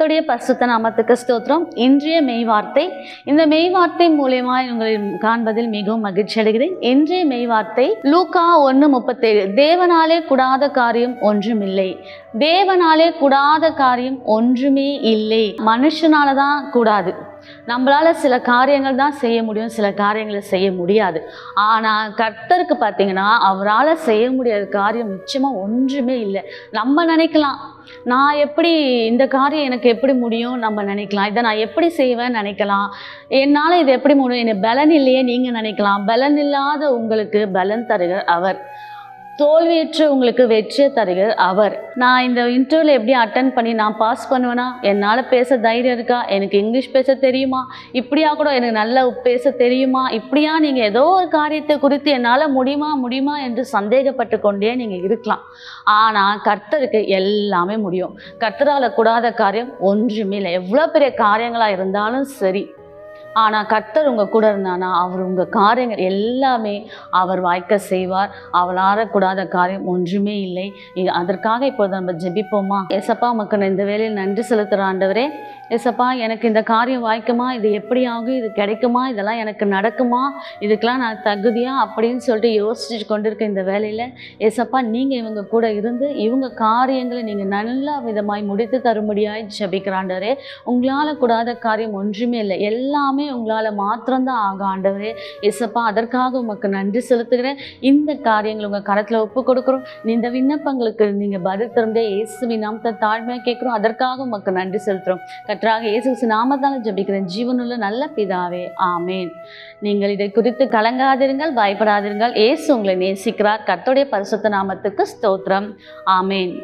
கர்த்தருடைய பரிசுத்த நாமத்துக்கு ஸ்தோத்திரம். இன்றைய மெய்வார்த்தை. இந்த மெய்வார்த்தை மூலமா உங்களை காண்பதில் மிகவும் மகிழ்ச்சி அடைகிறேன். இன்றைய மெய்வார்த்தை லூக்கா 1:37. தேவனாலே கூடாத காரியம் ஒன்றுமில்லை. தேவனாலே கூடாத காரியம் ஒன்றுமே இல்லை. மனுஷனால தான் கூடாது. நம்மளால சில காரியங்கள் தான் செய்ய முடியும், சில காரியங்களை செய்ய முடியாது. ஆனால் கர்த்தருக்கு பார்த்தீங்கன்னா அவரால் செய்ய முடியாத காரியம் நிச்சயமாக ஒன்றுமே இல்லை. நம்ம நினைக்கலாம், நான் எப்படி இந்த காரியம் எனக்கு எப்படி முடியும் நம்ம நினைக்கலாம், இதை நான் எப்படி செய்வேன்னு நினைக்கலாம், என்னால் இது எப்படி முடியும், எனக்கு பலன் இல்லையே நீங்கள் நினைக்கலாம். பலன் இல்லாத உங்களுக்கு பலன் தருகிற அவர், தோல்வியற்ற உங்களுக்கு வெற்றியை தருகிற அவர். நான் இந்த இன்டர்வியூவில் எப்படி அட்டன் பண்ணி நான் பாஸ் பண்ணுவேன்னா, என்னால் பேச தைரியம் இருக்கா, எனக்கு இங்கிலீஷ் பேச தெரியுமா, இப்படியா கூட எனக்கு நல்லா பேச தெரியுமா, இப்படியா நீங்கள் ஏதோ ஒரு காரியத்தை குறித்து என்னால் முடியுமா என்று சந்தேகப்பட்டு கொண்டே நீங்கள் இருக்கலாம். ஆனால் கர்த்தருக்கு எல்லாமே முடியும். கர்த்தரால் கூடாத காரியம் ஒன்றுமே இல்லை. எவ்வளோ பெரிய காரியங்களாக இருந்தாலும் சரி, ஆனால் கர்த்தர் உங்கள் கூட இருந்தானா அவர் உங்கள் காரியங்கள் எல்லாமே அவர் வாய்க்க செய்வார். அவளால் கூடாத காரியம் ஒன்றுமே இல்லை. அதற்காக இப்போது நம்ம ஜெபிப்போமா? ஏசப்பா, உமக்கு நான் இந்த வேலையில் நன்றி செலுத்துகிற ஆண்டவரே. ஏசப்பா, எனக்கு இந்த காரியம் வாய்க்குமா, இது எப்படி ஆகும், இது கிடைக்குமா, இதெல்லாம் எனக்கு நடக்குமா, இதுக்கெலாம் நான் தகுதியா அப்படின்னு சொல்லிட்டு யோசிச்சு கொண்டிருக்க இந்த வேலையில் ஏசப்பா, நீங்கள் இவங்க கூட இருந்து இவங்க காரியங்களை நீங்கள் நல்ல விதமாய் முடித்து தரும்படியாய் ஜெபிக்கிற ஆண்டவரே. உங்களால் கூடாத காரியம் ஒன்றுமே இல்லை. எல்லாமே உங்களால் மாத்திரம்தான் ஆக ஆண்டவரே. ஏசப்பா, அதற்காக உமக்கு நன்றி செலுத்துகிறேன். இந்த காரியங்கள் உங்கள் கரத்தில் ஒப்பு கொடுக்குறோம். இந்த விண்ணப்பங்களுக்கு நீங்கள் பதில் தரும்படியே இயேசுவின் நாமத்தை தாழ்மையாக கேட்குறோம். அதற்காக உமக்கு நன்றி செலுத்துகிறோம். கர்த்தராக இயேசு நாமத்தால் ஜெபிக்கிறேன் ஜீவனுள்ள நல்ல பிதாவே, ஆமேன். நீங்கள் இதை குறித்து கலங்காதிருங்கள், பயப்படாதிருங்கள். இயேசு உங்களை நேசிக்கிறார். கர்த்தருடைய பரிசுத்த நாமத்துக்கு ஸ்தோத்திரம். ஆமேன்.